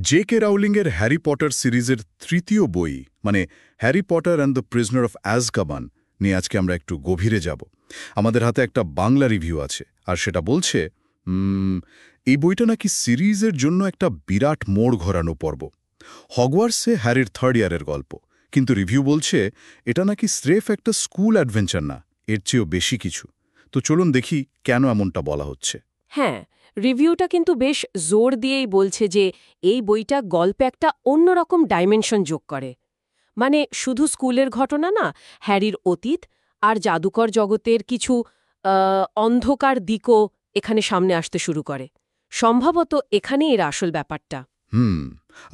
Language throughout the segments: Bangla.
জে.কে রাউলিংয়ের হ্যারি পটার সিরিজের তৃতীয় বই মানে Harry Potter and the prisoner of Azkaban নিয়ে আজকে আমরা একটু গভীরে যাব। আমাদের হাতে একটা বাংলা রিভিউ আছে, আর সেটা বলছে এই বইটা নাকি সিরিজের জন্য একটা বিরাট মোড় ঘোরানো পর্ব। হগওয়ার্টসে হ্যারির থার্ড ইয়ারের গল্প, কিন্তু রিভিউ বলছে এটা নাকি স্রেফ একটা স্কুল অ্যাডভেঞ্চার না, এর চেয়েও বেশি কিছু। তো চলুন দেখি কেন এমনটা বলা হচ্ছে। হ্যাঁ, রিভিউটা কিন্তু বেশ জোর দিয়েই বলছে যে এই বইটা গল্পে একটা অন্যরকম ডাইমেনশন যোগ করে। মানে শুধু স্কুলের ঘটনা না, হ্যারির অতীত আর জাদুকর জগতের কিছু অন্ধকার দিকও এখানে সামনে আসতে শুরু করে। সম্ভবত এখানেই এর আসল ব্যাপারটা।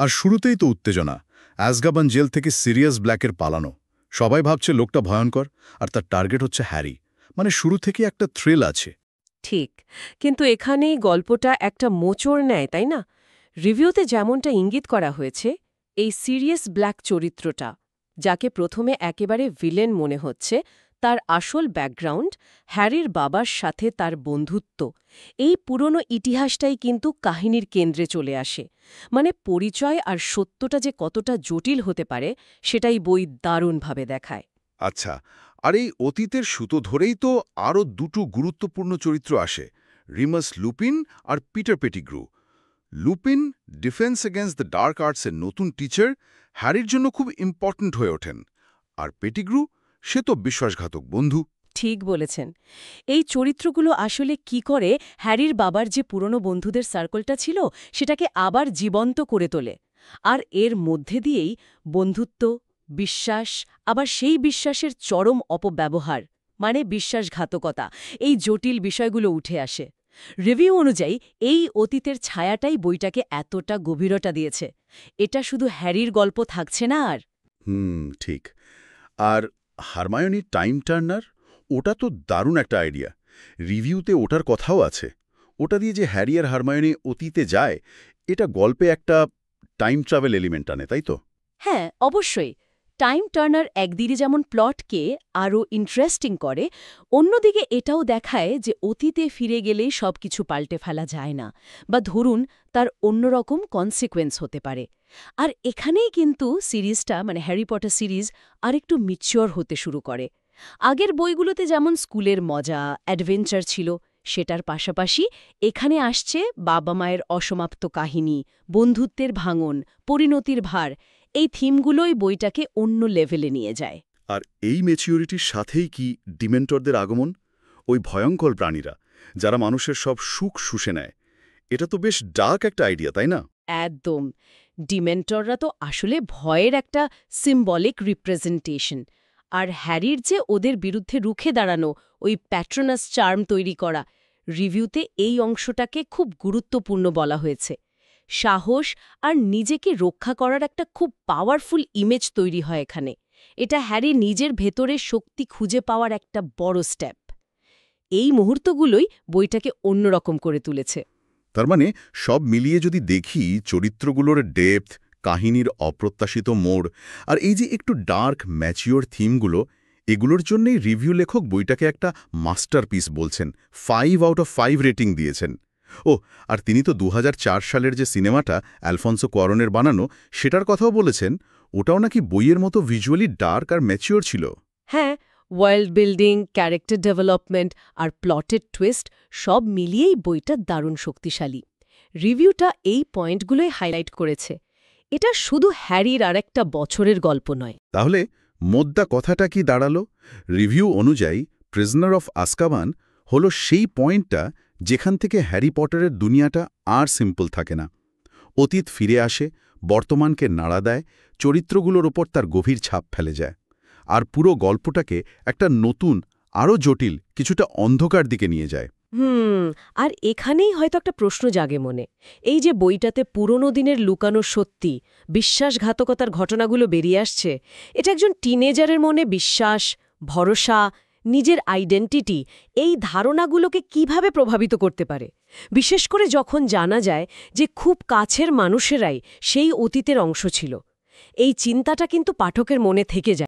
আর শুরুতেই তো উত্তেজনা। অ্যাজকাবান জেল থেকে সিরিয়াস ব্ল্যাকের পালানো। সবাই ভাবছে লোকটা ভয়ঙ্কর, আর তার টার্গেট হচ্ছে হ্যারি। মানে শুরু থেকে একটা থ্রিল আছে। ঠিক, কিন্তু এখানেই গল্পটা একটা মোচড় নেয়, তাই না? রিভিউতে যেমনটা ইঙ্গিত করা হয়েছে, এই সিরিয়াস ব্ল্যাক চরিত্রটা, যাকে প্রথমে একেবারে ভিলেন মনে হচ্ছে, তার আসল ব্যাকগ্রাউন্ড, হ্যারির বাবার সাথে তার বন্ধুত্ব, এই পুরনো ইতিহাসটাই কিন্তু কাহিনীর কেন্দ্রে চলে আসে। মানে পরিচয় আর সত্যটা যে কতটা জটিল হতে পারে, সেটাই বই দারুণভাবে দেখায়। আচ্ছা, আর এই অতীতের সুতো ধরেই তো আরও দুটো গুরুত্বপূর্ণ চরিত্র আসে, রিমাস লুপিন আর Peter Pettigrew. Lupin defence against the dark আর্টসের নতুন টিচার, হ্যারির জন্য খুব ইম্পর্ট্যান্ট হয়ে ওঠেন। আর পেটিগ্রু, সে তো বিশ্বাসঘাতক বন্ধু। ঠিক বলেছেন। এই চরিত্রগুলো আসলে কি করে হ্যারির বাবার যে পুরনো বন্ধুদের সার্কেলটা ছিল সেটাকে আবার জীবন্ত করে তোলে। আর এর মধ্যে দিয়েই বন্ধুত্ব, বিশ্বাস, আবার সেই বিশ্বাসের চরম অপব্যবহার, মানে বিশ্বাসঘাতকতা, এই জটিল বিষয়গুলো উঠে আসে। রিভিউ অনুযায়ী এই অতীতের ছায়াটাই বইটাকে এতটা গভীরতা দিয়েছে। এটা শুধু হ্যারির গল্প থাকছে না আর। ঠিক। আর হারমায়োনির টাইম টার্নার, ওটা তো দারুণ একটা আইডিয়া। রিভিউতে ওটার কথাও আছে। ওটা দিয়ে যে হ্যারি আর হারমায়োনি অতীতে যায়, এটা গল্পে একটা টাইম ট্রাভেল এলিমেন্ট আনে, তাই তো? হ্যাঁ, অবশ্যই। টাইম টার্নার একদিকে যেমন প্লটকে আরও ইন্টারেস্টিং করে, অন্যদিকে এটাও দেখায় যে অতীতে ফিরে গেলেই সবকিছু পাল্টে ফেলা যায় না, বা ধরুন তার অন্যরকম কনসিকোয়েন্স হতে পারে। আর এখানেই কিন্তু সিরিজটা, মানে হ্যারি পটার সিরিজ, আরেকটু ম্যাচিওর হতে শুরু করে। আগের বইগুলোতে যেমন স্কুলের মজা, অ্যাডভেঞ্চার ছিল, সেটার পাশাপাশি এখানে আসছে বাবা মায়ের অসমাপ্ত কাহিনী, বন্ধুত্বের ভাঙন, পরিণতির ভার। এই থিমগুলোই বইটাকে অন্য লেভেলে নিয়ে যায়। আর এই ম্যাচিউরিটির সাথেই কি ডিমেন্টরদের আগমন, ওই ভয়ঙ্কর প্রাণীরা যারা মানুষের সব সুখ শুষে নেয়। এটা তো বেশ ডার্ক একটা আইডিয়া, তাই না? একদম। ডিমেন্টররা তো আসলে ভয়ের একটা সিম্বলিক রিপ্রেজেন্টেশন। আর হ্যারির যে ওদের বিরুদ্ধে রুখে দাঁড়ানো, ওই প্যাট্রোনাস চার্ম তৈরি করা, রিভিউতে এই অংশটাকে খুব গুরুত্বপূর্ণ বলা হয়েছে। সাহস আর নিজেকে রক্ষা করার একটা খুব পাওয়ারফুল ইমেজ তৈরি হয় এখানে। এটা হ্যারি নিজের ভেতরে শক্তি খুঁজে পাওয়ার একটা বড় স্টেপ। এই মুহূর্তগুলোই বইটাকে অন্যরকম করে তুলেছে। তার মানে সব মিলিয়ে যদি দেখি, চরিত্রগুলোর ডেপথ, কাহিনীর অপ্রত্যাশিত মোড়, আর এই যে একটু ডার্ক ম্যাচিওর থিমগুলো, এগুলোর জন্যই রিভিউ লেখক বইটাকে একটা মাস্টারপিস বলছেন। 5 আউট অফ 5 রেটিং দিয়েছেন। ও, আর তিনি তো 2004 সালের যে সিনেমাটা অ্যালফোন্সো কুয়ারনের বানানো, সেটার কথাও বলেছেন। ওটাও নাকি বইয়ের মতো ভিজুয়ালি ডার্ক আর ম্যাচিওর ছিল। হ্যাঁ, ওয়ার্ল্ড বিল্ডিং, ক্যারেক্টার ডেভেলপমেন্ট আর প্লটের টুইস্ট সব মিলিয়েই বইটা দারুণ শক্তিশালী। রিভিউটা এই পয়েন্টগুলোই হাইলাইট করেছে। এটা শুধু হ্যারির আর একটা বছরের গল্প নয়। তাহলে মোদ্দা কথাটা কি দাঁড়ালো? রিভিউ অনুযায়ী প্রিজনার অফ আজকাবান হলো সেই পয়েন্টটা যেখান থেকে হ্যারি পটারের দুনিয়াটা আর সিম্পল থাকে না। অতীত ফিরে আসে, বর্তমানকে নাড়া দেয়, চরিত্রগুলোর ওপর তার গভীর ছাপ ফেলে যায়। আর পুরো গল্পটাকে একটা নতুন, আরও জটিল, কিছুটা অন্ধকার দিকে নিয়ে যায়। আর এখানেই হয়তো একটা প্রশ্ন জাগে মনে। এই যে বইটাতে পুরনো দিনের লুকানো সত্যি, বিশ্বাসঘাতকতার ঘটনাগুলো বেরিয়ে আসছে, এটা একজন টিনেজারের মনে বিশ্বাস, ভরসা, নিজের আইডেন্টিটি, এই ধারণাগুলোকে কিভাবে প্রভাবিত করতে পারে? বিশেষ করে যখন জানা যায় যে খুব কাছের মানুষেরাই সেই অতীতের অংশ ছিল। এই চিন্তাটা কিন্তু পাঠকের মনে থেকে যায়।